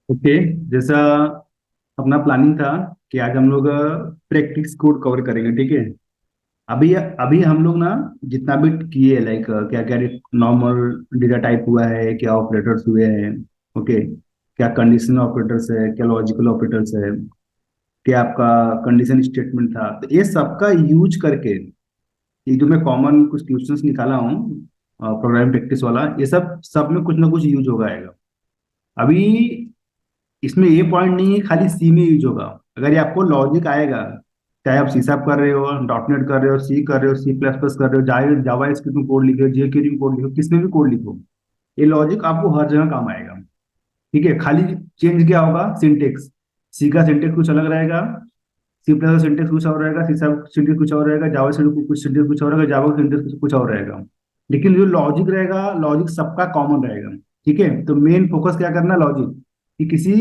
Okay. जैसा अपना planning था कि आज हम लोग प्रैक्टिस कोड कवर करेंगे, ठीक है। अभी अभी हम लोग ना जितना भी किए, लाइक क्या क्या नॉर्मल डेटा टाइप हुआ है, क्या ऑपरेटर्स हुए हैं, ओके, क्या कंडीशनल ऑपरेटर्स है, क्या लॉजिकल ऑपरेटर्स है, क्या आपका कंडीशन स्टेटमेंट था, तो ये सबका यूज करके ये जो मैं कॉमन कुछ क्वेश्चंस निकाला हूँ प्रोग्रामिंग प्रैक्टिस वाला, ये सब में कुछ ना कुछ यूज होगा आएगा। अभी इसमें ये पॉइंट नहीं है खाली सी में यूज होगा। अगर ये आपको लॉजिक आएगा, चाहे आप सी शार्प कर रहे हो, डॉट नेट कर रहे हो, सी कर रहे हो, सी प्लस प्लस कर रहे हो, जावा जावा स्क्रिप्ट में कोड लिखो, जेक्यूरी में कोड लिखो, किसमें भी कोड लिखो, ये लॉजिक आपको हर जगह काम आएगा। ठीक है, खाली चेंज क्या होगा, सिंटेक्स। सी का सिंटेक्स कुछ अलग रहेगा, सी प्लस का सिंटेक्स कुछ और रहेगा, सी शार्प सिंटेक्स कुछ और रहेगा, जावा सिंटेक्स कुछ सिंटेक्स कुछ और रहेगा, जावा का सिंटेक्स कुछ और रहेगा। लेकिन जो लॉजिक रहेगा, लॉजिक सबका कॉमन रहेगा। ठीक है, तो मेन फोकस क्या करना, लॉजिक, कि किसी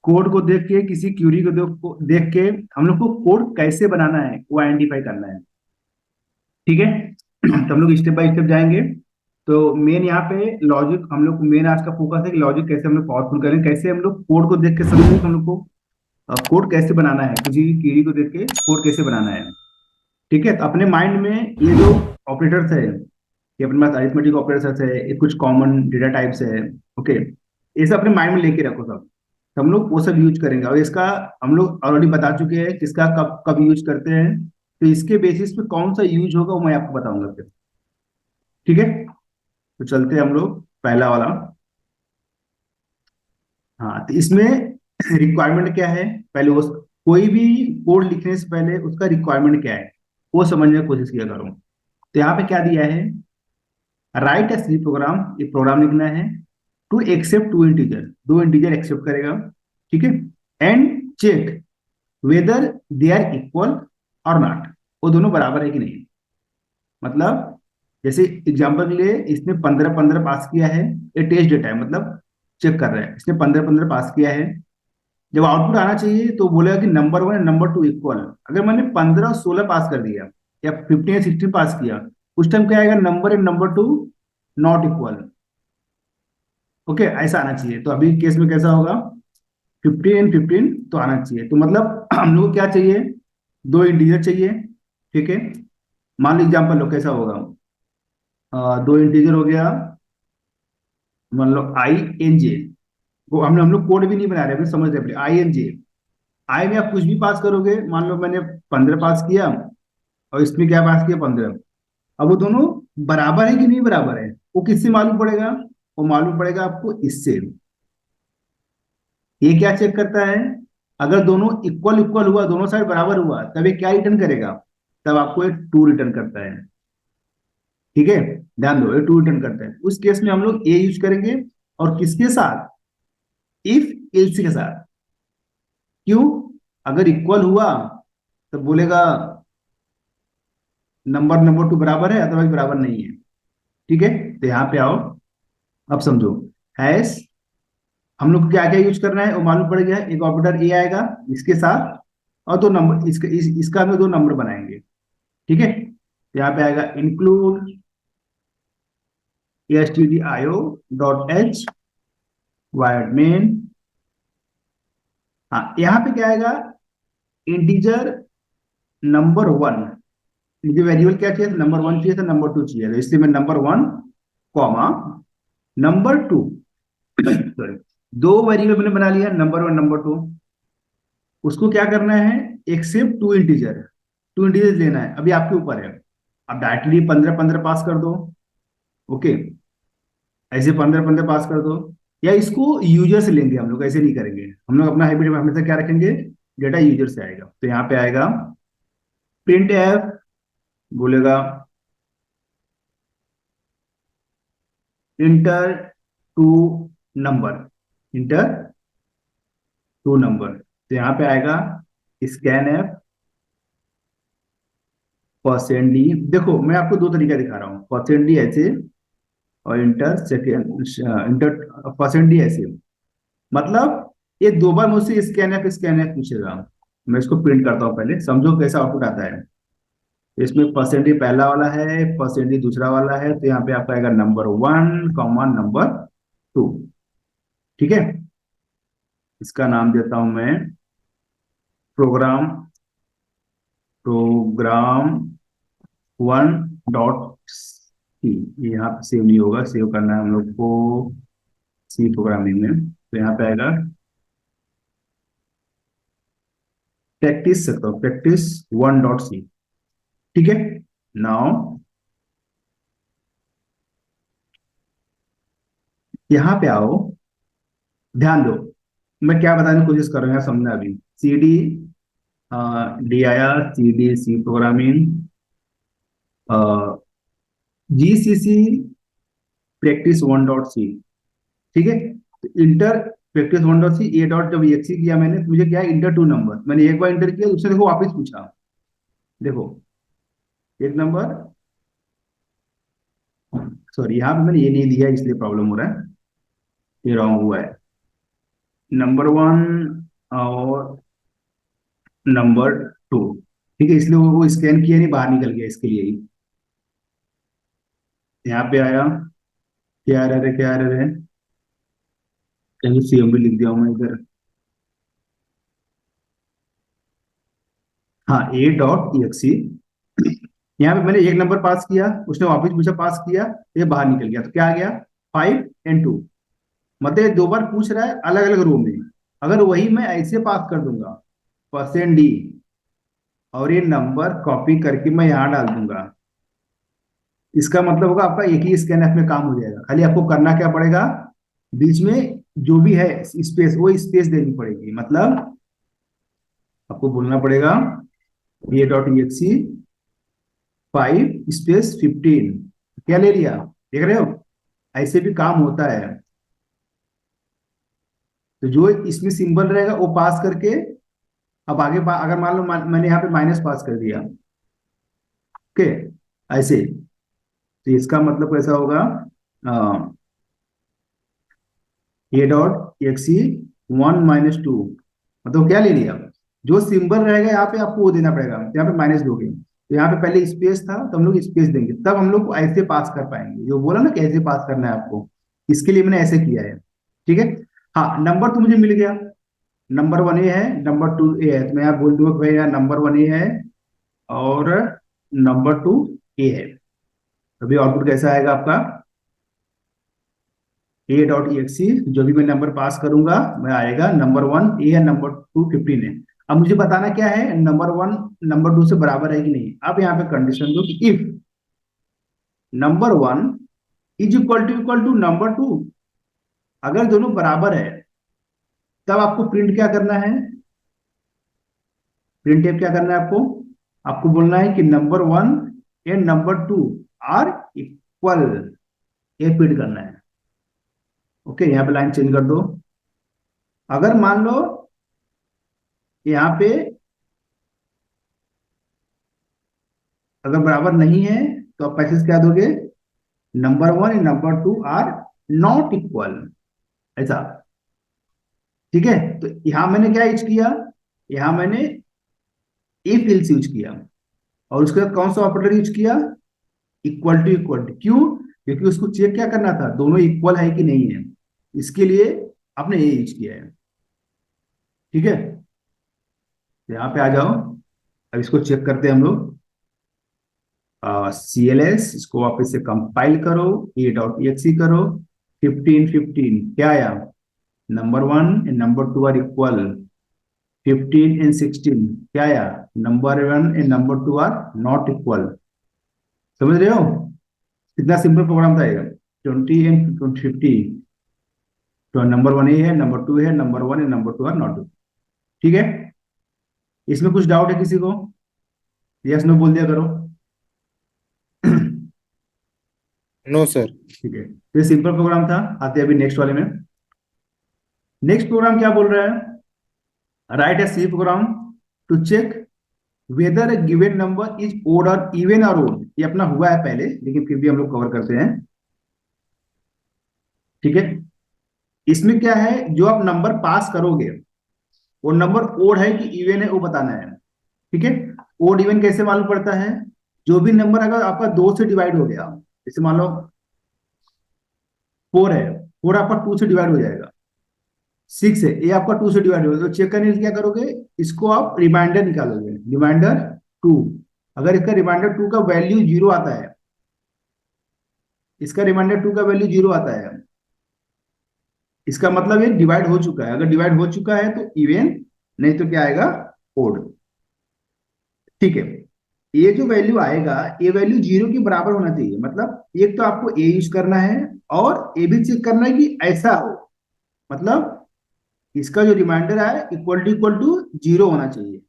कोड को देख के, किसी क्यूरी को देख के हम लोग को कोड कैसे बनाना है वो आइडेंटिफाई करना है। ठीक है। तो हम लोग स्टेप बाय स्टेप जाएंगे। तो मेन यहाँ पे लॉजिक, हम लोग मेन आज का फोकस है कि लॉजिक कैसे हम लोग पावरफुल करें, कैसे हम लोग कोड को देख के समझें कि हम लोग को कोड कैसे बनाना है, किसी भी क्यूरी को देख के कोड कैसे बनाना है। ठीक है, तो अपने माइंड में ये जो ऑपरेटर्स है, ये अपने पास अरिथमेटिक ऑपरेटर्स है, ये कुछ कॉमन डेटा टाइप्स है, ओके, ये सब अपने माइंड में लेके रखो सब। तो हम लोग वो सब यूज करेंगे, और इसका हम लोग ऑलरेडी बता चुके हैं किसका कब कब यूज करते हैं। तो इसके बेसिस पे कौन सा यूज होगा वो मैं आपको बताऊंगा फिर। ठीक है, तो चलते हैं हम लोग पहला वाला। हाँ, तो इसमें रिक्वायरमेंट क्या है, पहले वो कोई भी कोड लिखने से पहले उसका रिक्वायरमेंट क्या है वो समझने की कोशिश किया करो। तो यहाँ पे क्या दिया है, राइट ए सी प्रोग्राम, ये प्रोग्राम लिखना है टू एक्सेप्ट टू इंटीजर, दो इंटीजर एक्सेप्ट करेगा। ठीक है, and check whether they are equal or not, वो दोनों बराबर है कि नहीं। मतलब जैसे एग्जांपल के लिए इसने 15 15 पास किया है, ये टेस्ट डेटा है, मतलब चेक कर रहा है, इसने 15 15 पास किया है। जब आउटपुट आना चाहिए तो बोलेगा कि number one and number two equal. अगर मैंने 15 16 पास कर दिया या 15 16 पास किया, उस टाइम क्या आएगा, number and number to not equal. Okay, ऐसा आना चाहिए। तो अभी केस में कैसा होगा, 15 एंड 15 तो आना चाहिए। तो मतलब हम लोग को क्या चाहिए, दो इंटीजर चाहिए। ठीक है, मान लो एग्जाम्पल लो कैसा होगा, दो इंटीजर हो गया, मान लो आई एन जे। वो हम लोग कोड भी नहीं बना रहे, अभी समझ रहे, आई एन जे। आई में आप कुछ भी पास करोगे, मान लो मैंने 15 पास किया और इसमें क्या पास किया, 15। अब वो दोनों बराबर है कि नहीं बराबर है, वो किससे मालूम पड़ेगा, वो मालूम पड़ेगा आपको इससे। ये क्या चेक करता है, अगर दोनों इक्वल इक्वल हुआ, दोनों साइड बराबर हुआ, तब ये क्या रिटर्न करेगा, तब आपको एक टू रिटर्न करता है। ठीक है, ध्यान दो, ये टू रिटर्न करता है। उस केस में हम लोग ए यूज करेंगे, और किसके साथ, इफ एल्स के साथ। क्यों, अगर इक्वल हुआ तो बोलेगा नंबर नंबर टू बराबर है, अथवा बराबर नहीं है। ठीक है, तो यहाँ पे आओ, अब समझो। हैश, हम लोग को क्या क्या यूज करना है वो मालूम पड़ गया है। एक ऑपरेटर ए आएगा इसके साथ, और दो नंबर, इसका हम लोग दो नंबर बनाएंगे। ठीक है, तो यहाँ पे आएगा include stdio dot H wired main. हाँ, यहाँ पे क्या आएगा, इंटीजर नंबर वन। मुझे वेरिएबल क्या चाहिए, नंबर वन चाहिए था, नंबर टू चाहिए था, इसलिए मैं number one comma number two, sorry, दो वेरिएबल मैंने बना लिया, नंबर वन नंबर टू। उसको क्या करना है, accept two integer, two integer लेना है, अभी आपके ऊपर है। अब डायरेक्टली 15 15 पास कर दो, ओके, ऐसे 15 15 पास कर दो, या इसको यूजर से लेंगे हम लोग, ऐसे नहीं करेंगे हम लोग। अपना हैबिट में हमेशा क्या रखेंगे, डेटा यूजर से आएगा। तो यहाँ पे आएगा प्रिंट एफ, बोलेगा enter two number, enter two number. तो यहाँ पे आएगा स्कैन एफ परसेंट डी। देखो मैं आपको दो तरीका दिखा रहा हूँ, परसेंट डी ऐसे, और inter second, inter percent d ऐसे। मतलब ये दो बार मुझसे स्कैन एफ पूछेगा। मैं इसको प्रिंट करता हूँ, पहले समझो कैसा आउटपुट आता है। इसमें परसेंट डी पहला वाला है, परसेंट डी दूसरा वाला है, तो यहाँ पे आपका आएगा number one comma number two. ठीक है, इसका नाम देता हूं मैं प्रोग्राम प्रोग्राम 1.c। यहाँ पे सेव नहीं होगा, सेव करना है हम लोग को सी प्रोग्रामिंग में, तो यहाँ पे आएगा प्रैक्टिस सकता हूँ, प्रैक्टिस 1.c। ठीक है, नाउ यहाँ पे आओ, ध्यान दो, मैं क्या बताने की कोशिश कर रहा हूँ यहाँ समझना। अभी सी डी डी आया, सी डी सी प्रोग्रामिंग, जी सी सी प्रैक्टिस 1.c। ठीक है, तो इंटर प्रैक्टिस 1.c ए डॉट जब एक्सी किया मैंने, तो मुझे क्या है, इंटर टू नंबर, मैंने एक बार इंटर किया, उसने देखो वापस पूछा, देखो एक नंबर, सॉरी यहाँ पे मैंने ये नहीं दिया इसलिए प्रॉब्लम हो रहा है, ये रॉन्ग हुआ है, नंबर वन और नंबर टू। ठीक है, इसलिए वो स्कैन किया नहीं, बाहर निकल गया, इसके लिए ही यहाँ पे आया, क्या एरर है, क्या एरर है, कहीं सीएम भी लिख दिया हूं मैं इधर। हाँ, ए डॉट ई यहाँ पे मैंने एक नंबर पास किया, उसने वापस पूछा, पास किया, ये बाहर निकल गया, तो क्या आ गया, 5 and 2। मतलब ये दो बार पूछ रहा है अलग अलग रो में, अगर वही मैं ऐसे पास कर दूंगा %d, और ये नंबर कॉपी करके मैं यहाँ डाल दूंगा, इसका मतलब होगा आपका एक ही स्कैन में काम हो जाएगा। खाली आपको करना क्या पड़ेगा, बीच में जो भी है स्पेस, वो स्पेस देनी पड़ेगी, मतलब आपको बोलना पड़ेगा ए डॉट ई एक्स 5 स्पेस 15, क्या ले लिया, देख रहे हो, ऐसे भी काम होता है। तो जो इसमें सिंबल रहेगा वो पास करके, अब आगे अगर मान लो मैंने यहाँ पे माइनस पास कर दिया, ओके, ऐसे, तो इसका मतलब कैसा होगा, ए डॉट एक्सी 1 - 2, मतलब क्या ले लिया, जो सिंबल रहेगा यहाँ पे आपको वो देना पड़ेगा, यहाँ पे माइनस दोगे, तो यहाँ पे पहले स्पेस था, तो हम लोग स्पेस देंगे, तब हम लोग ऐसे पास कर पाएंगे, जो बोला ना कि ऐसे पास करना है आपको, इसके लिए मैंने ऐसे किया है। ठीक है, हाँ, नंबर तो मुझे मिल गया, नंबर वन ए है, नंबर टू ए है, तो मैं यहाँ बोल दूंगा कि भाई यहाँ नंबर वन ए है और नंबर टू ए है। अभी आउटपुट कैसा आएगा आपका, ए डॉट ई एक्स, जो भी मैं नंबर पास करूंगा मैं आएगा नंबर वन ए है, नंबर टू 15 है। अब मुझे बताना क्या है, नंबर वन नंबर टू से बराबर है कि नहीं। अब यहाँ पे कंडीशन दो कि if number one equal to number two, अगर दोनों बराबर है तब आपको प्रिंट क्या करना है, प्रिंट टेप क्या करना है आपको, आपको बोलना है कि number one and number two are equal, ये प्रिंट करना है। ओके, यहाँ पे लाइन चेंज कर दो, अगर मान लो यहाँ पे अगर बराबर नहीं है, तो आप पैसेज क्या दोगे, number one and number two are not equal, ऐसा। ठीक है, तो यहां मैंने क्या यूज किया, यहां मैंने इफ एल्स यूज किया, और उसके बाद कौन सा ऑपरेटर यूज किया, इक्वल टू। क्यों, क्योंकि उसको चेक क्या करना था, दोनों इक्वल है कि नहीं है, इसके लिए आपने ये यूज किया है। ठीक है, तो यहाँ पे आ जाओ, अब इसको चेक करते हैं हम लोग, सी एल एस, इसको वापस से कंपाइल करो, ए डॉट एक्सी करो, 15 15 क्या आया, number one and number two are equal, 15 and 16 क्या आया, number one and number two are not equal. समझ रहे हो, कितना सिंपल प्रोग्राम था ये, 20 and 50, तो नंबर वन ए है, नंबर टू है, number one and number two are not equal. ठीक है, इसमें कुछ डाउट है किसी को, यस नो बोल दिया करो। No sir. ठीक है, तो ये सिंपल प्रोग्राम था, आते हैं अभी नेक्स्ट वाले में। नेक्स्ट प्रोग्राम क्या बोल रहा है, write a C program to check whether a given number is odd or even or odd. ये अपना हुआ है पहले, लेकिन फिर भी हम लोग कवर करते हैं। ठीक है, इसमें क्या है, जो आप नंबर पास करोगे वो नंबर ओड है कि इवन है वो बताना है। ठीक है, ओड इवन कैसे मालूम पड़ता है, जो भी नंबर अगर आपका दो से डिवाइड हो गया, जैसे मान लो 4 है, 4 आपका 2 से डिवाइड हो जाएगा, 6 है, ये आपका 2 से डिवाइड होगा, तो चेक करने के लिए क्या करोगे, इसको आप रिमाइंडर निकालोगे, रिमाइंडर 2। अगर इसका रिमाइंडर 2 का वैल्यू 0 आता है, इसका रिमाइंडर 2 का वैल्यू 0 आता है, इसका मतलब ये डिवाइड हो चुका है। अगर डिवाइड हो चुका है तो इवन, नहीं तो क्या आएगा, ओड। ठीक है, ये जो वैल्यू आएगा, ये वैल्यू 0 के बराबर होना चाहिए। मतलब एक तो आपको ए यूज करना है, और ये भी चेक करना है कि ऐसा हो, मतलब इसका जो रिमाइंडर है इक्वल टू 0 होना चाहिए।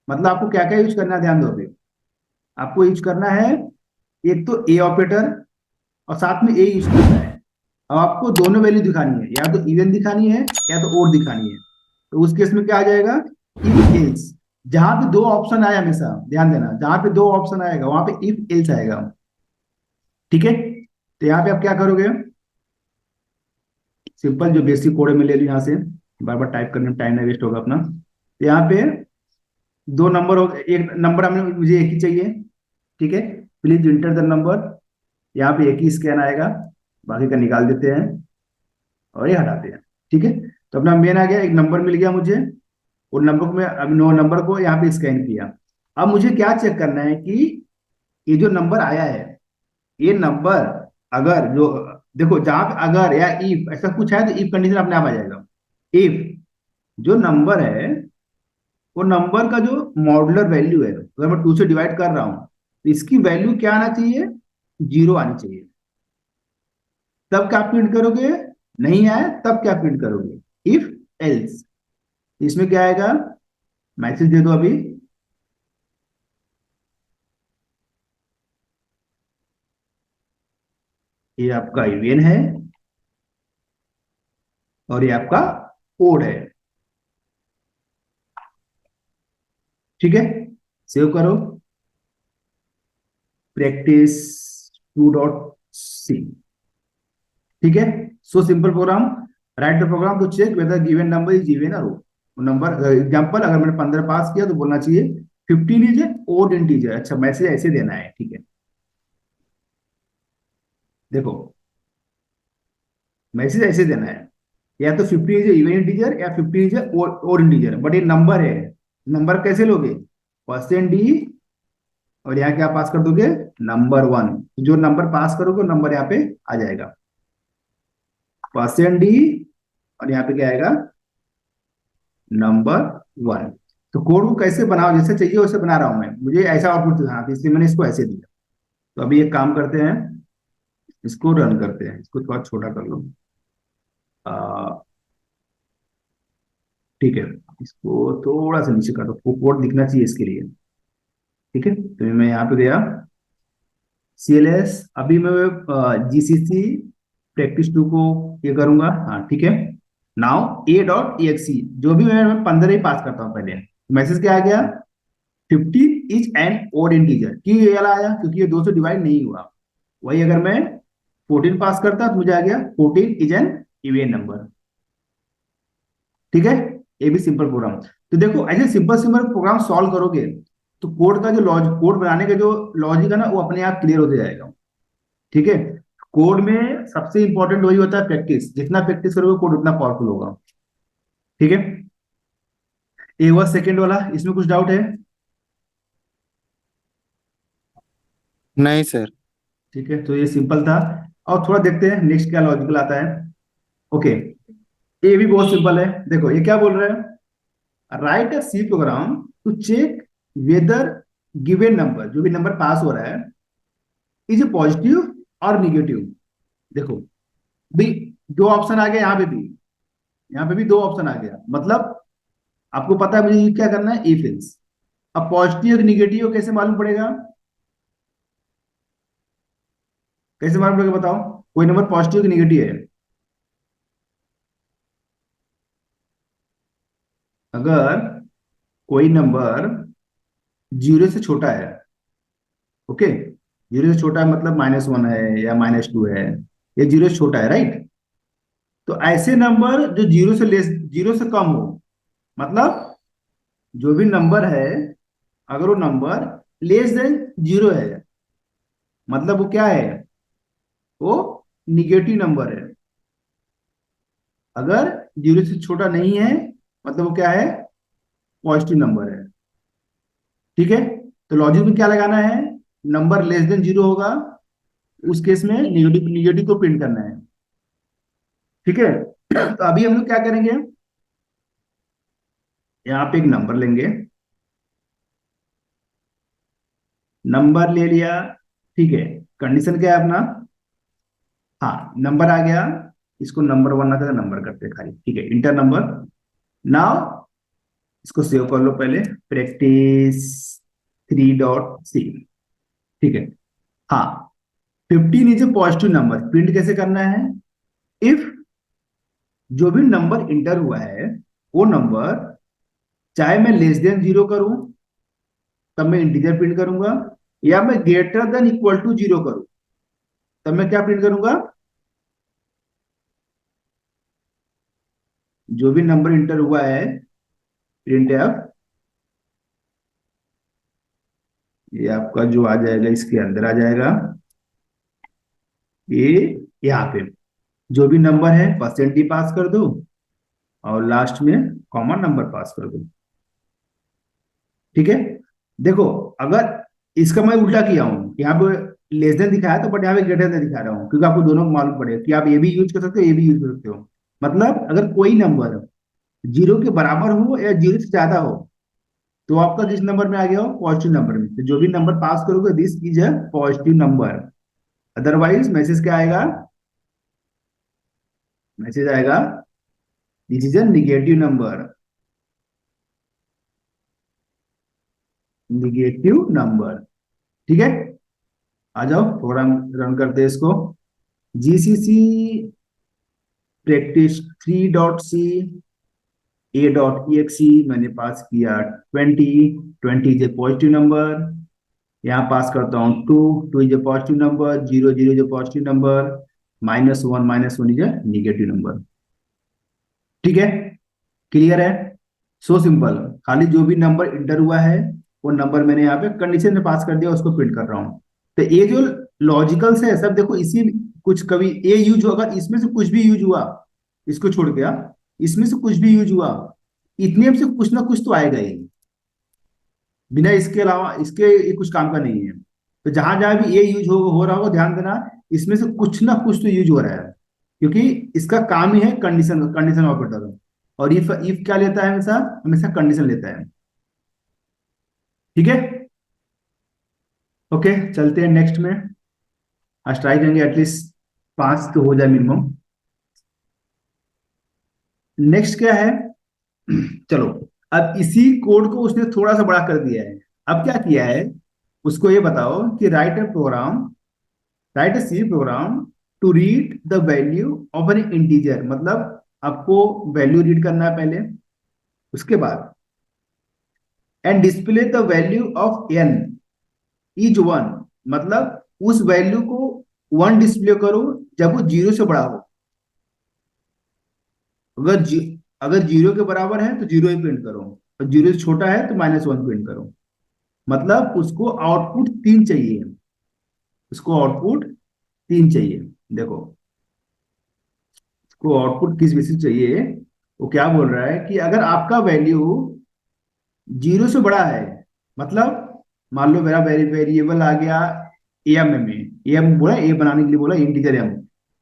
मतलब आपको क्या क्या यूज करना है, ध्यान दो अभी। आपको यूज करना है एक तो ए ऑपरेटर, और साथ में ए यूज करना है। अब आपको दोनों वैल्यू दिखानी है, या तो इवन दिखानी है या तो ओड दिखानी है। तो उस केस में क्या आ जाएगा, इफ एल्स। जहां पे दो ऑप्शन आए, हमेशा ध्यान देना, जहां पे दो ऑप्शन आएगा वहां पे इफ एल्स आएगा। ठीक है, तो यहाँ पे आप क्या करोगे, सिंपल जो बेसिक कोड में ले लो यहाँ से, बार बार टाइप करने में टाइम ना वेस्ट होगा अपना। तो यहाँ पे दो नंबर हो, एक नंबर हमें, मुझे एक ही चाहिए। ठीक है, प्लीज इंटर द नंबर। यहाँ पे एक ही स्कैन आएगा, बाकी का निकाल देते हैं और ये हटाते हैं। ठीक है, तो अपना मेन आ गया, एक नंबर मिल गया मुझे, और नंबर को मैं अब नो नंबर को यहाँ पे स्कैन किया। अब मुझे क्या चेक करना है कि ये जो नंबर आया है, ये नंबर, अगर जो, देखो जहां पे अगर या इफ ऐसा कुछ है तो इफ कंडीशन अपने आप आ जाएगा। इफ जो नंबर है, वो नंबर का जो मॉडुलर वैल्यू है, अगर मैं 2 से डिवाइड कर रहा हूं तो इसकी वैल्यू क्या आना चाहिए, 0 आनी चाहिए। तब क्या प्रिंट करोगे, नहीं आया तब क्या प्रिंट करोगे, इफ एल्स। इसमें क्या आएगा, मैसेज दे दो अभी। ये आपका इवेन है, और ये आपका कोड है। ठीक है, सेव करो, प्रैक्टिस 2.c। ठीक है, so simple program, write the program to check whether given number is even or odd. Number example, अगर मैंने 15 पास किया तो बोलना चाहिए 15 इज ए ओड इंटीजर। अच्छा, मैसेज ऐसे देना है। ठीक है, देखो मैसेज ऐसे देना है, या तो 15 इज इवन इंटीजर या 15 इज ओड इंटीजर, बट ये नंबर है। नंबर कैसे लोगे, परसेंट डी, और यहाँ क्या पास कर दोगे, नंबर 1। जो नंबर पास करोगे नंबर यहाँ पे आ जाएगा, परसेंट डी, और यहाँ पे क्या आएगा, नंबर 1। तो कोड को कैसे बनाओ, जैसे चाहिए वैसे बना रहा हूं मैं, मुझे ऐसा आउटपुट दिखाना था इसलिए मैंने इसको ऐसे दिया। तो अभी एक काम करते हैं, इसको रन करते हैं, इसको थोड़ा छोटा कर लो। आ, ठीक है, इसको थोड़ा सा नीचे कर दो, कोड दिखना चाहिए इसके लिए। ठीक है, तो मैं यहाँ पे गया, CLS, अभी मैं GCC practice 2 को ये करूंगा। हाँ ठीक है, नाउ a.exe, जो भी मैं 15 ही पास करता हूँ पहले। मैसेज क्या आ गया, 15 इज एन ओड इंटीजर, कि ये वाला आया क्योंकि ये 2 से डिवाइड नहीं हुआ। वही अगर मैं 14 पास करता तो मुझे आ गया 14 इज एन इवन नंबर। ठीक है, ये भी सिंपल प्रोग्राम। तो देखो ऐसे सिंपल सिंपल प्रोग्राम सॉल्व करोगे तो कोड का जो लॉजिक, कोड बनाने का जो लॉजिक है ना, वो अपने आप क्लियर होते जाएगा। ठीक है, कोड में सबसे इंपॉर्टेंट वही होता है प्रैक्टिस, जितना प्रैक्टिस करोगे कोड उतना पावरफुल होगा। ठीक है, ये हुआ सेकंड वाला, इसमें कुछ डाउट है। नहीं सर। ठीक है, तो ये सिंपल था। और थोड़ा देखते हैं नेक्स्ट क्या लॉजिकल आता है। ओके, ये भी बहुत सिंपल है। देखो ये क्या बोल रहा है, write a C program to check whether given number, जो भी नंबर पास हो रहा है, is a positive or negative. देखो भी, दो ऑप्शन आ गए यहाँ पे भी, यहाँ पे भी दो ऑप्शन आ गया, मतलब आपको पता है मुझे क्या करना है, इफ एल्स। अब पॉजिटिव और निगेटिव कैसे मालूम पड़ेगा, कैसे मालूम पड़ेगा बताओ, कोई नंबर पॉजिटिव की निगेटिव है। अगर कोई नंबर 0 से छोटा है, ओके, 0 से छोटा है मतलब -1 है या -2 है, ये 0 से छोटा है, राइट। तो ऐसे नंबर जो 0 से लेस, 0 से कम हो, मतलब जो भी नंबर है, अगर वो नंबर लेस देन 0 है, मतलब वो क्या है, वो निगेटिव नंबर है। अगर जीरो से छोटा नहीं है मतलब वो क्या है, पॉजिटिव नंबर है। ठीक है, तो लॉजिक में क्या लगाना है, नंबर लेस देन जीरो होगा, उस केस में निगेटिव निगेटिव को प्रिंट करना है। ठीक है, तो अभी हम लोग क्या करेंगे, यहाँ पे एक नंबर लेंगे, नंबर ले लिया। ठीक है, कंडीशन क्या है अपना, हाँ नंबर आ गया, इसको नंबर वन आता है, नंबर करते हैं खाली। ठीक है, इंटर नंबर। नाउ इसको सेव कर लो पहले, प्रैक्टिस 3.c। ठीक है, हाँ 15 is a positive number, print कैसे करना है, इफ जो भी नंबर इंटर हुआ है वो नंबर, चाहे मैं लेस देन जीरो करूं तब मैं इंटीजर प्रिंट करूंगा, या मैं greater than equal to zero करूं तब मैं क्या प्रिंट करूंगा, जो भी नंबर इंटर हुआ है प्रिंट एफ, ये आपका जो आ जाएगा इसके अंदर आ जाएगा, ये यहाँ पे जो भी नंबर है परसेंट ही पास कर दो और लास्ट में कॉमन नंबर पास कर दो। ठीक है, देखो अगर इसका मैं उल्टा किया हूं, यहाँ पे लेस देन दिखाया तो बट यहाँ पे ग्रेटर देन दिखा रहा हूँ, क्योंकि आपको दोनों को मालूम पड़ेगा कि आप ये भी यूज कर सकते हो, ये भी यूज कर सकते हो। मतलब अगर कोई नंबर जीरो के बराबर हो या जीरो से ज्यादा हो तो आपका किस नंबर में आ गया हो, पॉजिटिव नंबर में। तो जो भी नंबर पास करोगे this is a positive number, otherwise message क्या आएगा, मैसेज आएगा this is a negative number, negative number. ठीक है, आ जाओ प्रोग्राम रन करते हैं इसको। जीसीसी प्रैक्टिस 3.c a.exe मैंने पास किया 20, 20 इज ए पॉजिटिव नंबर, यहाँ पास करता हूँ two, two is a positive number, zero zero is a positive number, minus one is a negative number. ठीक है, क्लियर है, सो सिंपल। खाली जो भी नंबर इंटर हुआ है वो नंबर मैंने यहाँ पे कंडीशन में पास कर दिया, उसको प्रिंट कर रहा हूँ। तो ये जो लॉजिकल से है सब देखो, इसी कुछ कभी ए यूज होगा, इसमें से कुछ भी यूज हुआ, इसको छोड़ गया, इसमें से कुछ भी यूज हुआ, इतने में से कुछ ना कुछ तो आएगा ही, बिना इसके अलावा इसके ये कुछ काम का नहीं है। तो जहां जहां भी ये यूज हो रहा होगा ध्यान देना, इसमें से कुछ ना कुछ तो यूज हो रहा है, क्योंकि इसका काम ही है कंडीशन कंडीशन ऑपरेटर। और इफ क्या लेता है, हमेशा हमेशा कंडीशन लेता है। ठीक है, ओके चलते हैं नेक्स्ट में। आज ट्राई करेंगे एटलीस्ट 5 तो हो जाए मिनिमम। नेक्स्ट क्या है, चलो अब इसी कोड को उसने थोड़ा सा बड़ा कर दिया है। अब क्या किया है, उसको ये बताओ कि write a program, write a C program to read the value of an integer. मतलब आपको वैल्यू रीड करना है पहले, उसके बाद and display the value of n is one, मतलब उस वैल्यू को वन डिस्प्ले करो जब वो जीरो से बड़ा हो। अगर जी अगर जीरो के बराबर है तो जीरो ही प्रिंट करो, और जीरो से छोटा है तो माइनस वन प्रिंट करो। मतलब उसको आउटपुट तीन चाहिए, उसको आउटपुट तीन चाहिए। देखो उसको आउटपुट किस बेसिस चाहिए, वो क्या बोल रहा है कि अगर आपका वैल्यू जीरो से बड़ा है, मतलब मान लो मेरा वेरिएबल आ गया एम में, एम बोला, ए बनाने के लिए बोला इंटीजर एम।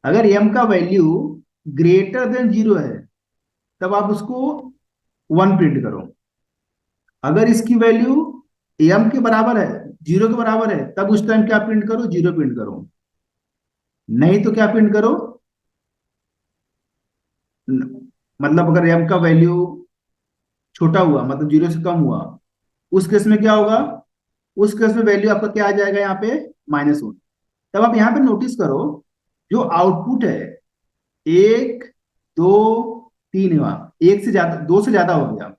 अगर एम का वैल्यू ग्रेटर देन जीरो है तब आप उसको वन प्रिंट करो। अगर इसकी वैल्यू एम के बराबर है, जीरो के बराबर है, तब उस टाइम क्या प्रिंट करो, जीरो प्रिंट करो। नहीं तो क्या प्रिंट करो, मतलब अगर एम का वैल्यू छोटा हुआ मतलब जीरो से कम हुआ, उस केस में क्या होगा, उस केस में वैल्यू आपका क्या आ जाएगा यहाँ पे, माइनस वन। तब आप यहाँ पे नोटिस करो, जो आउटपुट है एक, दो, तीन हुआ, एक से ज्यादा, दो से ज्यादा हो गया।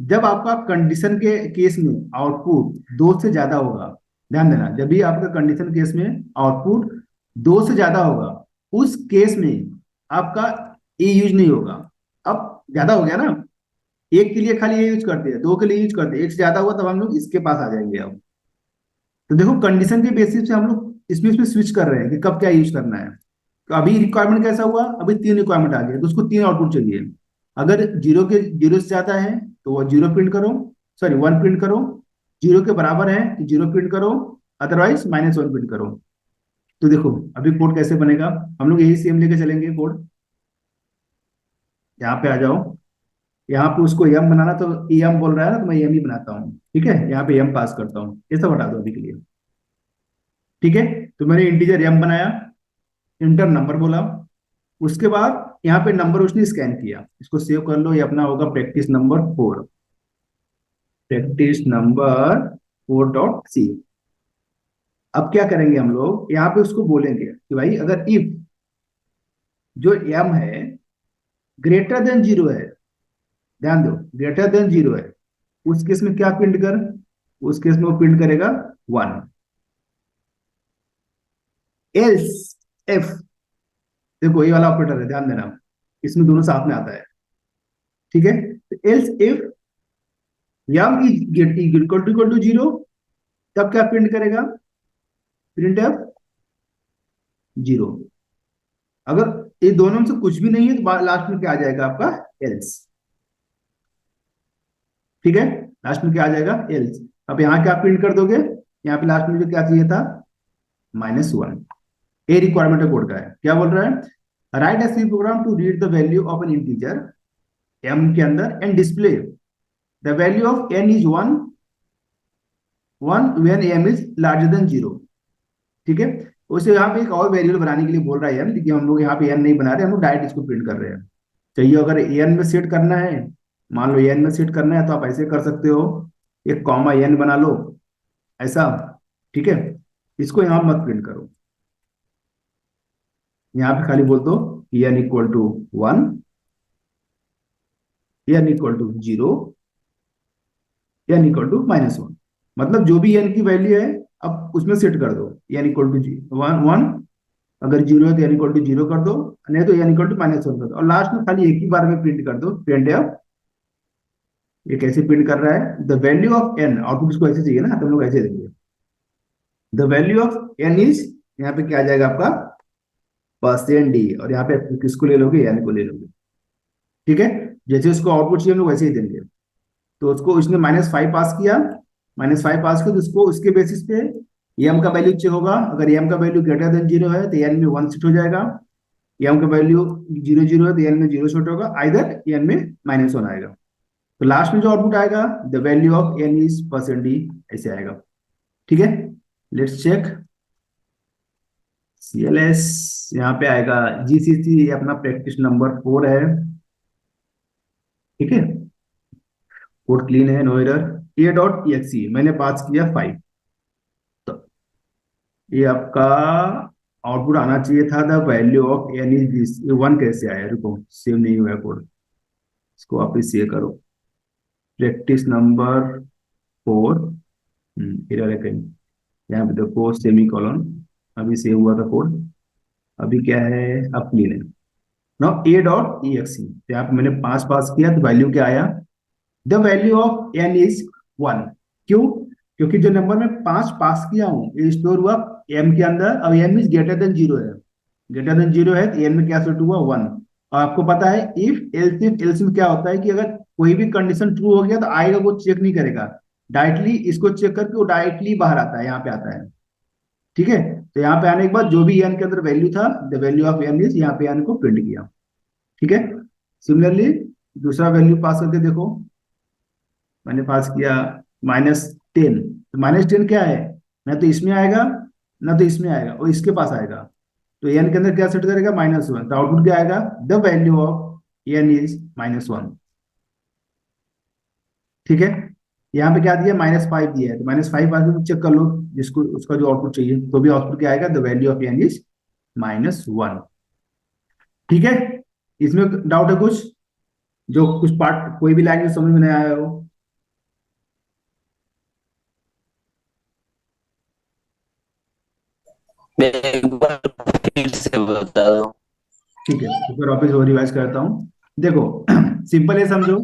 जब आपका कंडीशन के केस में आउटपुट दो से ज्यादा होगा, ध्यान देना, जब भी आपका कंडीशन केस में आउटपुट दो से ज्यादा होगा, उस केस में आपका ए यूज नहीं होगा। अब ज्यादा हो गया ना, एक के लिए खाली ये यूज करते हैं, दो के लिए यूज करते हैं, एक से ज्यादा हुआ तब हम लोग इसके पास आ जाएंगे। अब तो देखो कंडीशन के बेसिस पे हम लोग इसमें इसमें स्विच कर रहे हैं कि कब क्या यूज करना है। तो अभी रिक्वायरमेंट कैसा हुआ, अभी तीन रिक्वायरमेंट आ गया, तो उसको तीन आउटपुट चाहिए। अगर जीरो से ज्यादा है तो वो जीरो प्रिंट करो, सॉरी वन प्रिंट करो। जीरो के बराबर है तो जीरो प्रिंट करो, अदरवाइज माइनस वन प्रिंट करो। तो देखो अभी कोड कैसे बनेगा, हम लोग यही सेम लेके चलेंगे कोड। यहाँ पे आ जाओ, यहाँ पे उसको एम बनाना, तो एम बोल रहा है ना, तो मैं एम ही बनाता हूँ। ठीक है, यहाँ पे एम पास करता हूँ, ये सब हटा दो अभी के लिए। ठीक है, तो मैंने इंटीजर एम बनाया, इंटर नंबर बोला। उसके बाद यहाँ पे नंबर उसने स्कैन किया, इसको सेव कर लो, ये अपना होगा practice number 4, practice number 4.c। अब क्या करेंगे हम लोग, यहाँ पे उसको बोलेंगे कि भाई अगर इफ जो एम है ग्रेटर देन जीरो है, ध्यान दो ग्रेटर देन जीरो है, उस केस में क्या प्रिंट कर, उस केस में वो प्रिंट करेगा वन। एल्स एफ, देखो ये वाला ऑपरेटर है, ध्यान देना, इसमें दोनों साथ में आता है। ठीक है, else if m is equal to zero, तब क्या प्रिंट करेगा, प्रिंट एफ जीरो। अगर ये दोनों में से कुछ भी नहीं है तो लास्ट में क्या आ जाएगा आपका, एल्स। ठीक है, लास्ट में क्या आ जाएगा, एल्स। अब यहाँ क्या प्रिंट कर दोगे, यहाँ पे लास्ट में जो क्या चाहिए था, माइनस वन। ए रिक्वायरमेंट है कोड का, है क्या बोल रहा है, write a C program to read the value of an integer m के अंदर and display the value of n is one, one when m is larger than zero. ठीक है, उसे यहाँ पे एक और वेरिएबल बनाने के लिए बोल रहा है एन, लेकिन हम लोग यहाँ पे एन नहीं बना रहे, हम लोग डायरेक्ट इसको प्रिंट कर रहे हैं। चाहिए अगर एन में सेट करना है, मान लो एन में सेट करना है, तो आप ऐसे कर सकते हो, एक कॉमा एन बना लो ऐसा। ठीक है, इसको यहाँ मत प्रिंट करो, यहाँ पे खाली बोल दो n equal to one, n equal to zero, n equal to minus one. मतलब जो भी एन की वैल्यू है अब उसमें सेट कर दो, n equal to one one, अगर जीरो है तो एन इक्वल टू जीरो कर दो, नहीं तो n equal to minus one कर दो, और लास्ट में खाली एक ही बार में प्रिंट कर दो, प्रिंट एफ। ये कैसे प्रिंट कर रहा है, the value of n, output इसको ऐसे चाहिए ना, तो हम लोग ऐसे देंगे, the value of n is, यहाँ पे क्या आ जाएगा आपका परसेंट डी, और यहाँ पे किसको ले लोगे, एन को ले लोगे। ठीक है, जैसे उसको आउटपुट चाहिए हम लोग वैसे ही देंगे। तो उसको उसने माइनस फाइव पास किया, माइनस फाइव पास किया, तो उसको उसके बेसिस पे एम का वैल्यू चेक होगा, अगर एम का वैल्यू ग्रेटर देन जीरो है तो एन में वन शिफ्ट हो जाएगा, एम का वैल्यू जीरो जीरो है तो एन में जीरो शिफ्ट होगा, आइदर एन में माइनस वन आएगा। तो लास्ट में जो आउटपुट आएगा, the value of n is percent d, ऐसे आएगा। ठीक है, let's check C L S, यहाँ पे आएगा जीसीसी, अपना प्रैक्टिस नंबर 4 है। ठीक है, कोड क्लीन है, no error. A dot exe मैंने पास किया 5, तो ये आपका आउटपुट आना चाहिए था, the value of n is this. ये वन कैसे आया, रुको सेव नहीं हुआ है कोड, इसको वापस सेव करो, प्रैक्टिस नंबर 4, एरर है कहीं, यहाँ पे देखो सेमी कॉलन, अभी सेव हुआ था कोड, अभी क्या है, अब क्लीन है। Now a dot e exe, यहाँ पे मैंने पास पास किया तो वैल्यू क्या आया, the value of n is one. क्यों, क्योंकि जो नंबर में पांच पास किया हूं ये स्टोर हुआ एम के अंदर, अब m is greater than zero है, ग्रेटर देन जीरो है तो एन में क्या सेट हुआ, वन। और आपको पता है इफ एल्स में क्या होता है कि अगर कोई भी कंडीशन ट्रू हो गया तो आएगा, वो चेक नहीं करेगा, डायरेक्टली इसको चेक करके वो डायरेक्टली बाहर आता है, यहाँ पे आता है। ठीक है, तो यहाँ पे आने के बाद जो भी एन के अंदर वैल्यू था, the value of n is, यहाँ पे एन को प्रिंट किया। ठीक है, सिमिलरली दूसरा वैल्यू पास करके देखो, मैंने पास किया -10, तो -10 क्या है, ना तो इसमें आएगा ना तो इसमें आएगा, और इसके पास आएगा, तो एन के अंदर क्या सेट करेगा, -1, तो आउटपुट क्या आएगा, the value of n is -1। ठीक है, यहाँ पे क्या दिया, -5 दिया है, तो -5 आगे चेक कर लो, जिसको उसका जो आउटपुट चाहिए, तो भी आउटपुट क्या आएगा, the value of n is -1। ठीक है, इसमें डाउट है कुछ, जो कुछ पार्ट कोई भी लैंग्वेज समझ में नहीं आया हो। एक बार फिर से बता दो। ठीक है, तो फिर वापस और रिवाइज करता हूँ। देखो सिंपल है, समझो,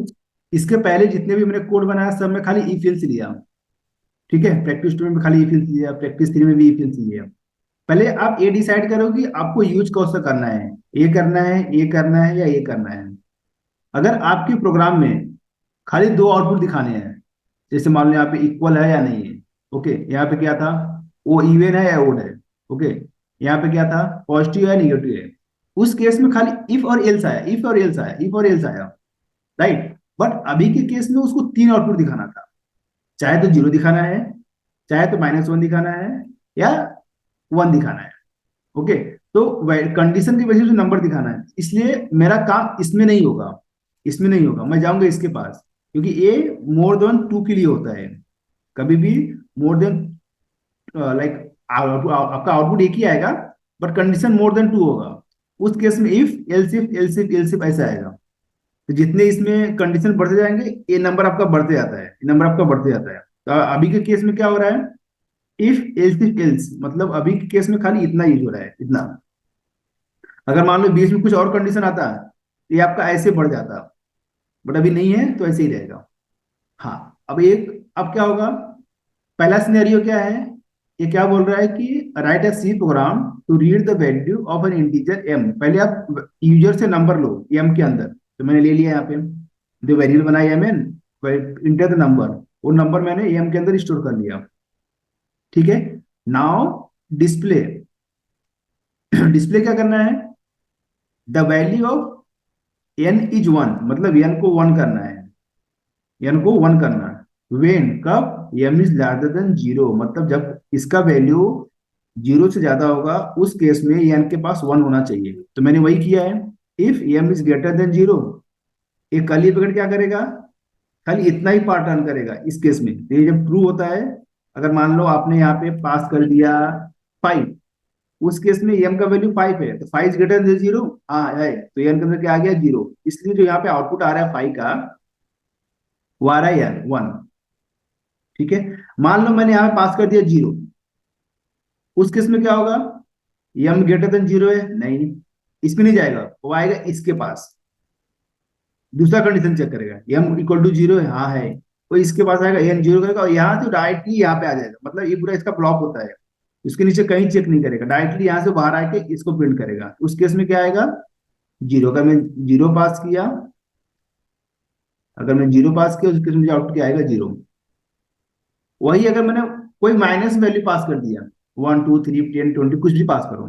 इसके पहले जितने भी मैंने कोड बनाया सब में खाली इफ एल्स लिया। ठीक है, प्रैक्टिस 2 में खाली इफ एल्स लिया, प्रैक्टिस 3 में भी इफ एल्स लिया। पहले आप ये डिसाइड करो कि आपको यूज कौन सा करना है, ये करना है, ये करना है, या ये करना है। अगर आपके प्रोग्राम में खाली दो आउटपुट दिखाने हैं, जैसे मान लो यहाँ पे इक्वल है या नहीं है, ओके, यहाँ पे क्या था, वो इवन है या ओड है, ओके, यहाँ पे क्या था, पॉजिटिव है निगेटिव है, उस केस में खाली इफ और एल्स आया, इफ और एल्स आया, इफ और एल्स आया, राइट। बट अभी के केस में उसको तीन आउटपुट दिखाना था, चाहे तो जीरो दिखाना है, चाहे तो -1 दिखाना है, या 1 दिखाना है, ओके। तो कंडीशन की वजह से नंबर दिखाना है, इसलिए मेरा काम इसमें नहीं होगा, इसमें नहीं होगा, मैं जाऊंगा इसके पास, क्योंकि ये मोर देन 2 के लिए होता है। कभी भी मोर देन, लाइक, आपका आउटपुट एक ही आएगा, बट कंडीशन मोर देन 2 होगा। उस केस में if else if else if else if ऐसा आएगा। तो जितने इसमें कंडीशन बढ़ते जाएंगे, ये नंबर आपका बढ़ते जाता है, ये नंबर आपका बढ़ते जाता है। तो अभी के केस में क्या हो रहा है, इफ एल्स, मतलब अभी के केस में खाली इतना यूज हो रहा है, इतना। अगर मान लो बीच में कुछ और कंडीशन आता है, तो ये आपका ऐसे बढ़ जाता, बट अभी नहीं है तो ऐसे ही रहेगा। हाँ, अब क्या होगा, पहला सिनेरियो क्या है, ये क्या बोल रहा है कि write a C program to read the value of an integer m. पहले आप यूजर से नंबर लो एम के अंदर, तो मैंने ले लिया यहाँ पे, जो वेरिएबल बनाया m n, enter the number, वो नंबर मैंने एम के अंदर स्टोर कर लिया, ठीक है। नाउ डिस्प्ले, डिस्प्ले क्या करना है, the value of n is 1, मतलब एन को 1 करना है, एन को 1 करना है। वेन, कब, एम इज लार्जर देन 0, मतलब जब इसका वैल्यू 0 से ज्यादा होगा, उस केस में एन के पास 1 होना चाहिए। तो मैंने वही किया है, if m is greater than 0, ये कर्ली ब्रैकेट क्या करेगा, खाली इतना ही पार्ट रन करेगा इस केस में। तो ये जब ट्रू होता है, अगर मान लो आपने यहाँ पे पास कर दिया 5, उस केस में एम का वैल्यू 5 है, तो 5 इज ग्रेटर देन 0, हाँ है, तो एन के अंदर क्या आ गया, 0। इसलिए जो यहाँ पे आउटपुट आ रहा है 5 का, वो आ रहा है यार 1, ठीक है। मान लो मैंने यहाँ पे पास कर दिया 0, उस केस में क्या होगा, एम ग्रेटर देन 0 है, नहीं, इसमें नहीं जाएगा, वो आएगा इसके पास, दूसरा कंडीशन चेक करेगा, एम इक्वल टू 0 है, हाँ है, वो इसके पास आएगा, एन 0 करेगा, और यहाँ से डायरेक्टली यहाँ पे आ जाएगा, मतलब ये पूरा इसका ब्लॉक होता है, उसके नीचे कहीं चेक नहीं करेगा, डायरेक्टली यहाँ से बाहर आके इसको प्रिंट करेगा। उस केस में क्या आएगा, 0 का मैं 0 पास किया, अगर मैं 0 पास किया, उस केस में मुझे आउटपुट क्या आएगा, 0। वही अगर मैंने कोई माइनस वैल्यू पास कर दिया, 1 2 3 10 20, कुछ भी पास करो,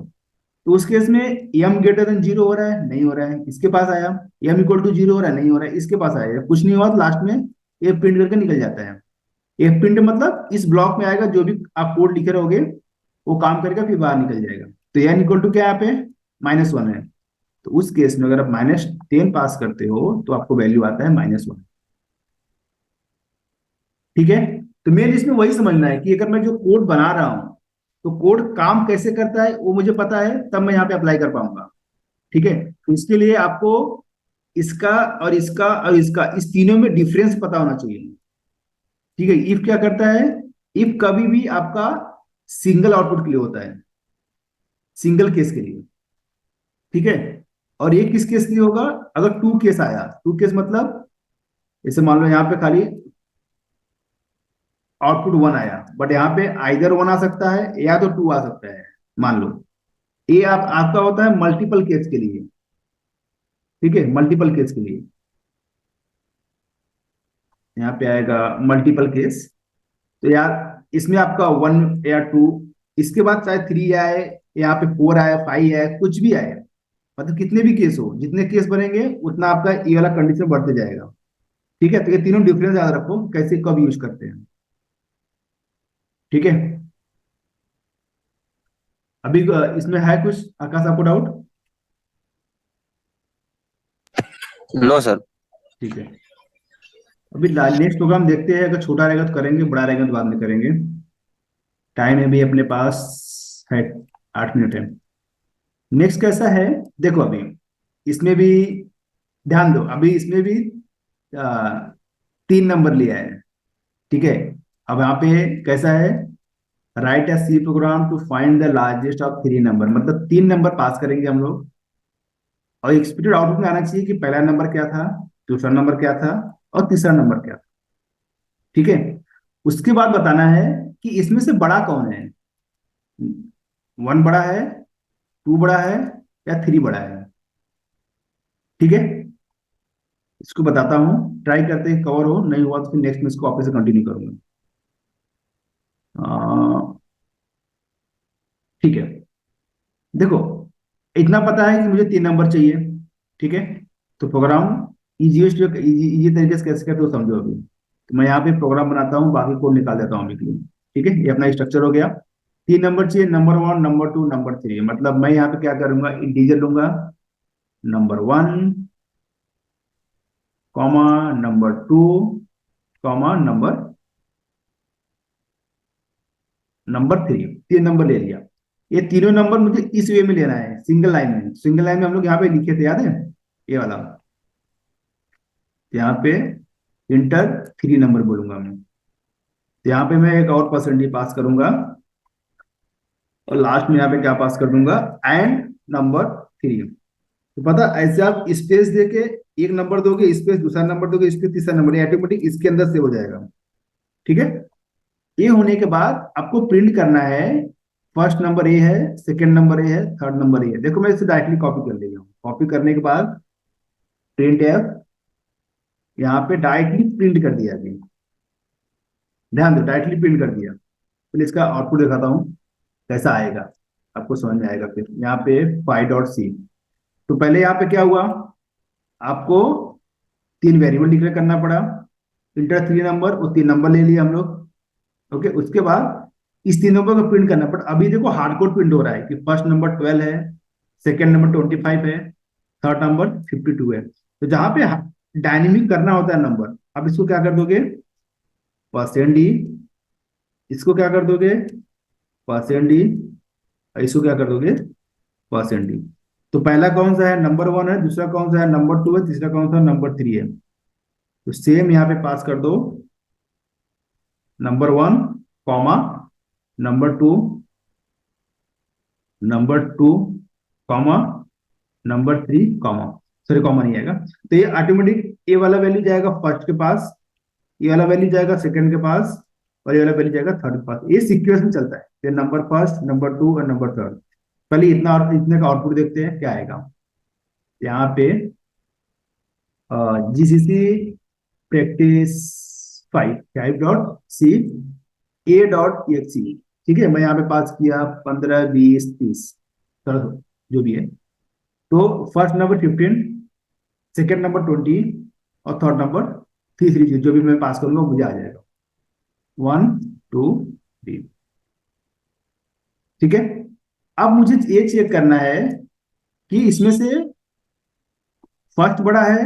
तो उस केस में एम ग्रेटर देन 0 हो रहा है, नहीं हो रहा है, इसके पास आया, एम इक्वल टू 0 हो रहा है, नहीं हो रहा है, इसके पास आया, कुछ नहीं हुआ, तो लास्ट में ये प्रिंट करके निकल जाता है। ये प्रिंट मतलब इस ब्लॉक में आएगा, जो भी आप कोड लिखे रहोगे वो काम करेगा, फिर बाहर निकल जाएगा। तो एन इक्वल टू क्या है, यहाँ पे -1 है, तो उस केस में अगर आप -10 पास करते हो, तो आपको वैल्यू आता है -1, ठीक है। तो मेन इसमें वही समझना है कि अगर मैं जो कोड बना रहा हूं, तो कोड काम कैसे करता है वो मुझे पता है, तब मैं यहाँ पे अप्लाई कर पाऊंगा, ठीक है। तो इसके लिए आपको इसका और इसका और इसका, इस तीनों में डिफरेंस पता होना चाहिए, ठीक है। इफ क्या करता है, इफ कभी भी आपका सिंगल आउटपुट के लिए होता है, सिंगल केस के लिए, ठीक है। और ये किस केस के लिए होगा, अगर टू केस आया, टू केस मतलब, जैसे मान लो यहाँ पे खाली आउटपुट 1 आया, बट यहाँ पे आइदर 1 आ सकता है या तो 2 आ सकता है, मान लो। ये आपका होता है मल्टीपल केस के लिए, ठीक है, मल्टीपल केस के लिए यहाँ पे आएगा मल्टीपल केस। तो यार इसमें आपका 1 या 2, इसके बाद चाहे 3 आए, यहाँ पे 4 आए, 5 आए, कुछ भी आए, मतलब कितने भी केस हो, जितने केस बनेंगे उतना आपका ये वाला कंडीशन बढ़ते जाएगा, ठीक है। तो ये तीनों डिफरेंस याद रखो, कैसे कब यूज करते हैं, ठीक है। अभी इसमें है कुछ आकाश आपको डाउट? No sir. ठीक है, अभी नेक्स्ट प्रोग्राम देखते हैं, अगर छोटा रहेगा तो करेंगे, बड़ा रहेगा तो बाद में करेंगे। टाइम है भी अपने पास है, 8 मिनट है। नेक्स्ट कैसा है, देखो अभी इसमें भी ध्यान दो, अभी इसमें भी आ, 3 नंबर लिया है, ठीक है। अब यहाँ पे कैसा है, write a C program to find the largest of 3 number, मतलब 3 नंबर पास करेंगे हम लोग, और एक्सपेक्टेड आउटपुट में आना चाहिए कि पहला नंबर क्या था, दूसरा नंबर क्या था, और तीसरा नंबर क्या था, ठीक है। उसके बाद बताना है कि इसमें से बड़ा कौन है, वन बड़ा है, टू बड़ा है, या थ्री बड़ा है? ठीक है, इसको बताता हूँ, ट्राई करते हैं कवर हो, नहीं हुआ तो फिर नेक्स्ट में इसको वापस से कंटिन्यू करूंगा। ठीक है, देखो, इतना पता है कि मुझे तीन नंबर चाहिए। ठीक है, तो प्रोग्राम इजीएस्ट इजी तरीके से कैसे करते हो समझो अभी। तो मैं यहाँ पे प्रोग्राम बनाता हूँ, बाकी कोड निकाल देता हूँ अभी के लिए। ठीक है, ये अपना स्ट्रक्चर हो गया। तीन नंबर चाहिए, number one, number two, number three. मतलब मैं यहाँ पे क्या करूंगा, इंटीजर लूंगा, number one, comma, number two, comma, number number three. तीन नंबर ले लिया। ये तीनों नंबर मुझे इस वे में लेना है, सिंगल लाइन में। सिंगल लाइन में हम लोग यहाँ पे लिखे थे, याद है, ये वाला। यहाँ पे इंटर थ्री नंबर बोलूंगा मैं। तो यहाँ पे मैं एक और परसेंटेज पास करूंगा, और लास्ट में यहाँ पे क्या पास कर दूंगा, एंड नंबर थ्री। तो पता, ऐसे आप स्पेस देके एक नंबर दोगे, स्पेस दूसरा नंबर दोगे, स्पेस तीसरा नंबर, ऑटोमेटिक इसके अंदर सेव हो जाएगा। ठीक है, ये होने के बाद आपको प्रिंट करना है, फर्स्ट नंबर ए है, सेकंड नंबर ए है, थर्ड नंबर ए है। देखो मैं इसे डायरेक्टली कॉपी कर ले रहा हूँ। कॉपी करने के बाद प्रिंट एफ, यहाँ पे डायरेक्टली प्रिंट कर दिया अभी। ध्यान दो, डायरेक्टली प्रिंट कर दिया। फिर इसका आउटपुट दिखाता हूँ कैसा आएगा, आपको समझ में आएगा। फिर यहाँ पे फाइव डॉट सी। तो पहले यहाँ पे क्या हुआ, आपको तीन वेरिएबल डिक्लेयर करना पड़ा, इंटर थ्री नंबर, वो तीन नंबर ले लिए हम लोग। ओके, उसके बाद इस तीन नंबर को प्रिंट करना पड़ा। अभी देखो हार्ड कोड प्रिंट हो रहा है कि फर्स्ट नंबर 12 है, सेकंड नंबर 25 है, थर्ड नंबर 52 है। तो जहां पे डायनेमिक करना होता है नंबर, अब इसको क्या कर दोगे, परसेंट डी। इसको क्या कर दोगे, परसेंट डी। और इसको क्या कर दोगे, परसेंट डी। तो पहला कौन सा है, नंबर वन है, दूसरा कौन सा है, नंबर टू है, तीसरा कौन सा, नंबर थ्री है। तो सेम यहाँ पे पास कर दो, number one, comma, number two, number to, comma, number three, comma. Sorry, comma नहीं आएगा। तो ये ऑटोमेटिक ए वाला वैल्यू जाएगा फर्स्ट के पास, ये वाला वैल्यू जाएगा सेकंड के पास, और ये वाला वैल्यू जाएगा थर्ड के पास। ये सीक्वेंस में चलता है, ये नंबर फर्स्ट, नंबर टू और नंबर थर्ड। पहले इतना और इतने का आउटपुट देखते हैं क्या आएगा। यहाँ पे GCC practice five, five dot C, a dot exe. ठीक है, मैं यहाँ पे पास किया 15, 20, 30, जो भी है। तो फर्स्ट नंबर 15, सेकेंड नंबर 20, और थर्ड नंबर तीसरी चीज जो भी मैं पास करूंगा मुझे आ जाएगा, वन, टू, थ्री। ठीक है, अब मुझे ये चेक करना है कि इसमें से फर्स्ट बड़ा है,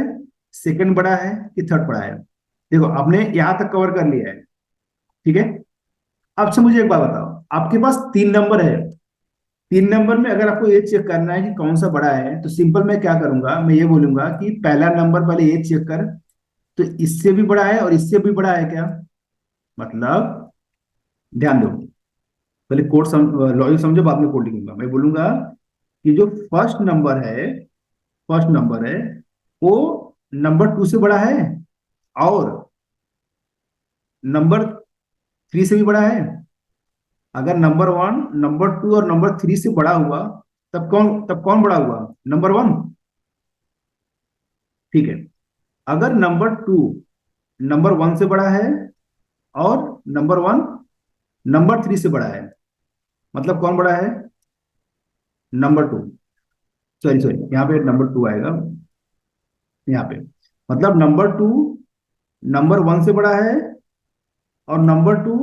सेकंड बड़ा है, कि थर्ड बड़ा है। देखो आपने यहां तक कवर कर लिया है। ठीक है, अब से मुझे एक बात बताओ, आपके पास तीन नंबर है। तीन नंबर में अगर आपको ये चेक करना है कि कौन सा बड़ा है, तो सिंपल मैं क्या करूंगा, मैं ये बोलूंगा कि पहला नंबर पहले ये चेक कर, तो इससे भी बड़ा है और इससे भी बड़ा है क्या। मतलब ध्यान दो, पहले कोड लॉजिक समझो, बाद में कोड लिखूंगा। मैं बोलूंगा कि जो फर्स्ट नंबर है वो नंबर टू से बड़ा है, और नंबर थ्री से भी बड़ा है। अगर नंबर वन नंबर टू और नंबर थ्री से बड़ा हुआ, तब कौन बड़ा हुआ, नंबर वन। ठीक है, अगर नंबर टू नंबर वन से बड़ा है, और नंबर वन नंबर थ्री से बड़ा है, मतलब कौन बड़ा है, नंबर टू। सॉरी सॉरी, यहाँ पे नंबर टू आएगा, यहाँ पे मतलब नंबर टू नंबर वन से बड़ा है, और नंबर टू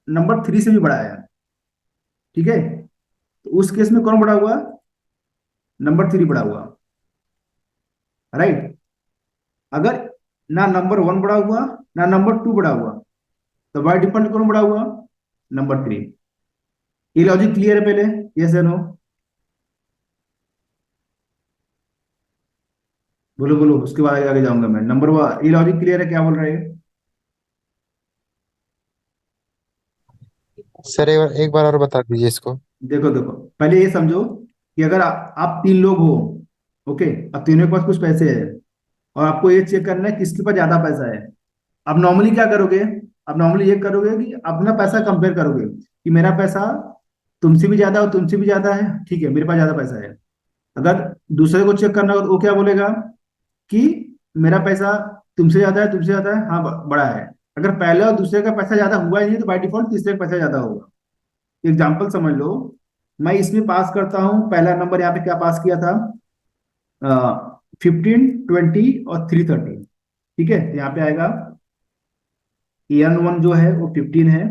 नंबर थ्री से भी बड़ा है। ठीक है, तो उस केस में कौन बड़ा हुआ, नंबर थ्री बड़ा हुआ, राइट। अगर ना नंबर वन बड़ा हुआ, ना नंबर टू बड़ा हुआ, तो बाय डिफॉल्ट कौन बड़ा हुआ, नंबर थ्री। ये लॉजिक क्लियर है पहले, यस या नो, बोलो बोलो, उसके बाद आगे आगे जाऊंगा मैं। नंबर वन, ये लॉजिक क्लियर है, क्या बोल रहे हैं। सर एक बार और बता दीजिए इसको। देखो देखो, पहले ये समझो कि अगर आप तीन लोग हो, ओके, अब तीनों के पास कुछ पैसे हैं, और आपको ये चेक करना है किसके पास ज्यादा पैसा है। अब नॉर्मली क्या करोगे, अब नॉर्मली ये करोगे कि अपना पैसा कंपेयर करोगे कि मेरा पैसा तुमसे भी ज्यादा और तुमसे भी ज्यादा है, ठीक है, मेरे पास ज्यादा पैसा है। अगर दूसरे को चेक करना हो तो वो क्या बोलेगा कि मेरा पैसा तुमसे ज्यादा है, तुमसे ज्यादा है, हाँ बड़ा है। अगर पहले और दूसरे का पैसा ज्यादा हुआ ही नहीं तो बाय डिफॉल्ट तीसरे का पैसा ज्यादा होगा। एग्जाम्पल समझ लो, मैं इसमें पास करता हूँ, पहला नंबर यहाँ पे क्या पास किया था, 15, 20 और 330। ठीक है, यहाँ पे आएगा एन वन जो है वो 15 है,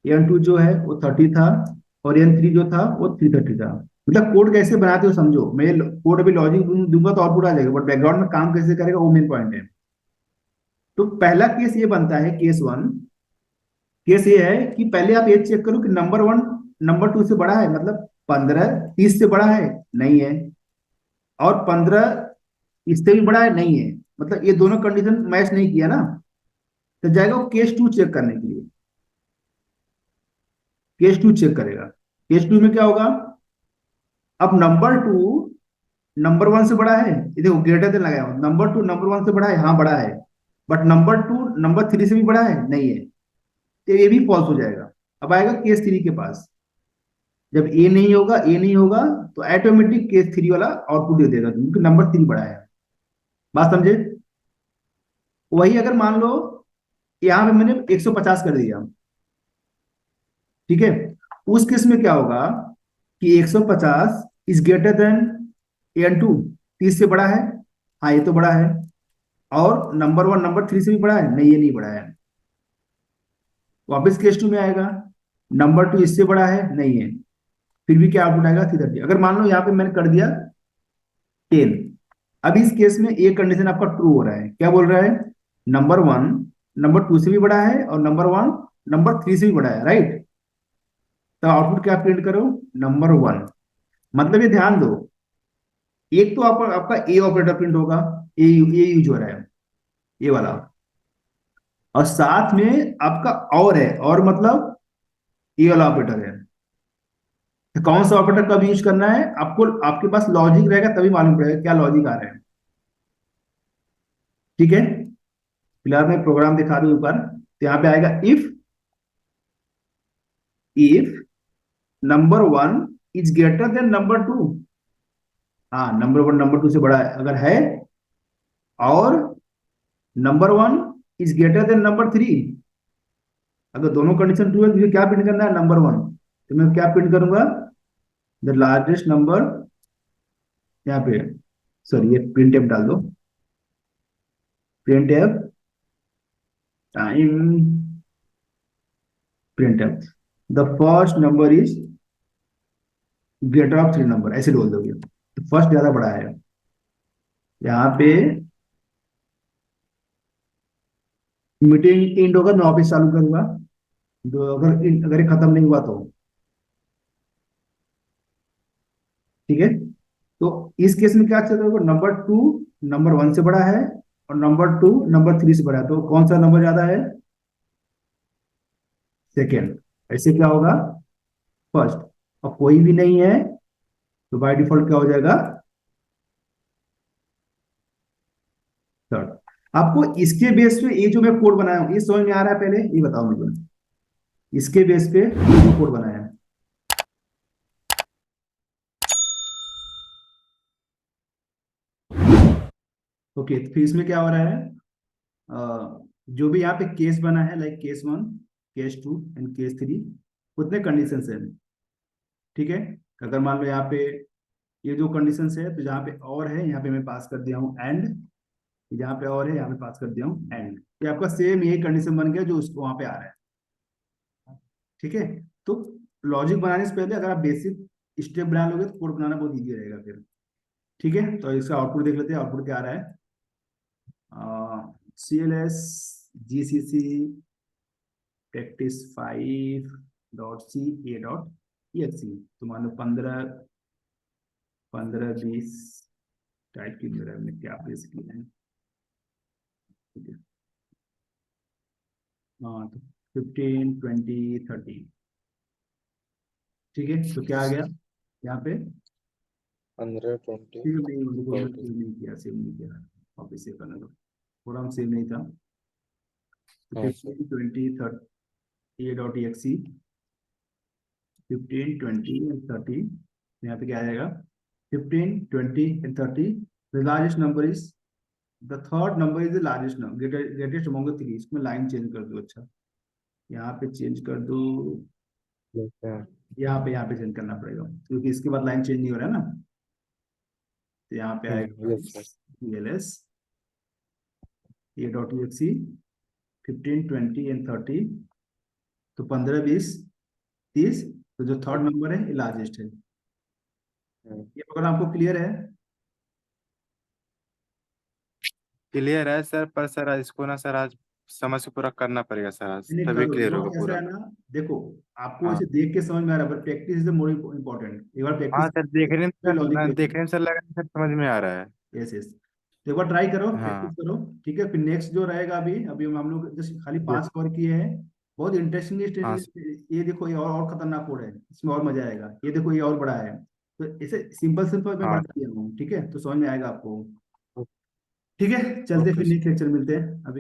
एन टू जो है वो 30 था, और एन थ्री जो था वो 330 था। मतलब कोड कैसे बनाते हो समझो, मैं कोड अभी लॉजिक दूंगा तो आउटपुट आ जाएगा, बट बैकग्राउंड में काम कैसे करेगा वो मेन पॉइंट है। तो पहला केस ये बनता है, केस वन। केस ये है कि पहले आप ये चेक करो कि नंबर वन नंबर टू से बड़ा है, मतलब 15 30 से बड़ा है, नहीं है। और 15 इससे भी बड़ा है, नहीं है। मतलब ये दोनों कंडीशन मैच नहीं किया ना, तो जाएगा वो केस टू चेक करने के लिए। केस टू चेक करेगा। केस टू में क्या होगा, अब नंबर टू नंबर वन से बड़ा है, ये देखो ग्रेटर देन लगाया हूं, नंबर टू नंबर वन से बड़ा है, हाँ बड़ा है। But number two number three से भी बड़ा है, नहीं है। तो ये भी फॉल्स हो जाएगा। अब आएगा केस थ्री के पास। जब ए नहीं होगा, ए नहीं होगा, तो ऑटोमेटिक केस थ्री वाला आउटपुट दे देगा क्योंकि नंबर थ्री बड़ा है। बात समझे। वही अगर मान लो यहाँ पे मैंने 150 कर दिया, ठीक है, उस केस में क्या होगा कि 150 is greater than n two, 30 से बड़ा है, हाँ ये तो बड़ा है। और नंबर वन नंबर थ्री से भी बड़ा है, नहीं ये नहीं बड़ा है। वापस केस टू में आएगा, नंबर टू इससे बड़ा है, नहीं है। फिर भी क्या आउटपुट आएगा, 330। अगर मान लो यहाँ पे मैंने कर दिया 10। अब इस केस में एक कंडीशन आपका ट्रू हो रहा है, क्या बोल रहा है, नंबर वन नंबर टू से भी बड़ा है और नंबर वन नंबर थ्री से भी बड़ा है, राइट। तो आउटपुट क्या प्रिंट करो, नंबर वन। मतलब ये ध्यान दो, एक तो आपका ए ऑपरेटर प्रिंट होगा, ए यूज हो रहा है, ये वाला। और साथ में आपका और है, और मतलब ये वाला ऑपरेटर है। तो कौन सा ऑपरेटर कब यूज करना है आपको, आपके पास लॉजिक रहेगा तभी मालूम पड़ेगा क्या लॉजिक आ रहा है। ठीक है, फिलहाल मैं प्रोग्राम दिखा दूं ऊपर, तो यहाँ पे आएगा if number one is greater then number two. हाँ, नंबर वन नंबर टू से बड़ा है अगर है, और number one is greater then number three. अगर दोनों कंडीशन ट्रू है तो मुझे क्या प्रिंट करना है, नंबर वन। तो मैं क्या प्रिंट करूंगा, द लार्जेस्ट नंबर, यहाँ पे सॉरी ये प्रिंट एफ डाल दो, print F time print F the first number is greater of three number, ऐसे बोल दोगे तो फर्स्ट ज्यादा बड़ा है। यहाँ पे मीटिंग एंड होगा, मैं वापस चालू करूंगा, तो अगर ये खत्म नहीं हुआ तो, ठीक है। तो इस केस में क्या चल रहा है, नंबर टू नंबर वन से बड़ा है और नंबर टू नंबर थ्री से बड़ा है, तो कौन सा नंबर ज्यादा है, सेकेंड। ऐसे क्या होगा, फर्स्ट। और कोई भी नहीं है तो बाय डिफॉल्ट क्या हो जाएगा, थर्ड। आपको इसके बेस पे ये जो मैं कोड बनाया हूं ये समझ में आ रहा है, पहले ये बताओ मुझे, इसके बेस पे ये जो कोड बनाया है। ओके, तो फिर इसमें क्या हो रहा है, जो भी यहाँ पे केस बना है, like case one, case two and case three, उतने कंडीशन है, ठीक है। अगर मान लो यहाँ पे ये दो कंडीशन है, तो जहाँ पे और है यहाँ पे मैं पास कर दिया हूँ एंड, जहाँ पे और है यहाँ पे पास कर दिया हूँ एंड। ये आपका सेम यही कंडीशन बन गया जो उसको वहां पे आ रहा है, ठीक है। तो लॉजिक बनाने से पहले अगर आप बेसिक स्टेप बना लोगे तो कोड बनाना बहुत ईजी रहेगा फिर। ठीक है, तो इसका आउटपुट देख लेते हैं, आउटपुट क्या आ रहा है, CLS GCC practice5.c.a.exe। तो मान लो 15 15 20 टाइप की मेरा हमने क्या प्रेस किया है, ठीक है। हाँ, तो 15 20 30, ठीक है। तो क्या आ गया यहाँ पे, 15 20 सेव नहीं, रुको मैं 30। सेव नहीं किया, सेव नहीं किया, वापस सेव करना दो, थोड़ा हम सेव नहीं था। तो हाँ सर। 15 20 30 A.exe, 15, 20 and 30। यहाँ पे क्या आ जाएगा? 15, 20 and 30। The largest number is, the third number is the largest number, greatest among the three. इसमें लाइन चेंज कर दो। अच्छा, यहाँ पे चेंज कर दो, ठीक है। यहाँ पे चेंज करना पड़ेगा क्योंकि इसके बाद लाइन चेंज नहीं हो रहा है ना। तो यहाँ पे आएगा yes sir. L S a dot exe 15, 20 and 30। तो 15, 20, 30। तो जो थर्ड नंबर है ये लार्जेस्ट है। ये अगर आपको क्लियर है? क्लियर है सर, पर सर इसको ना सर आज समझ से पूरा करना पड़ेगा सर, आज नहीं तभी करो, क्लियर वो होगा ऐसा पूरा। है ना। देखो, आपको हाँ ऐसे देख के समझ में आ रहा है, पर प्रैक्टिस इज मोर इम्पोर्टेंट। एक बार हाँ प्रैक्टिस सर, देखने में सर, लॉजिक मैं क्लियर। देखने में सर लगा सर समझ में आ रहा है। Yes yes. तो एक बार ट्राई करो, प्रैक्टिस हाँ। करो। ठीक है, फिर नेक्स्ट जो रहेगा, अभी अभी हम लोग जस्ट खाली यस। 5 कवर किए हैं। बहुत इंटरेस्टिंग। हाँ ये देखो, ये और खतरनाक कोड है, इसमें और मजा आएगा। ये देखो, ये और बड़ा है। तो इसे सिंपल सिंपल मैं हाँ बता दिया हूँ, ठीक है, तो समझ में आएगा आपको। सर। ठीक है, चलते ओके फिर सर। नेक्स्ट लेक्चर मिलते हैं अभी।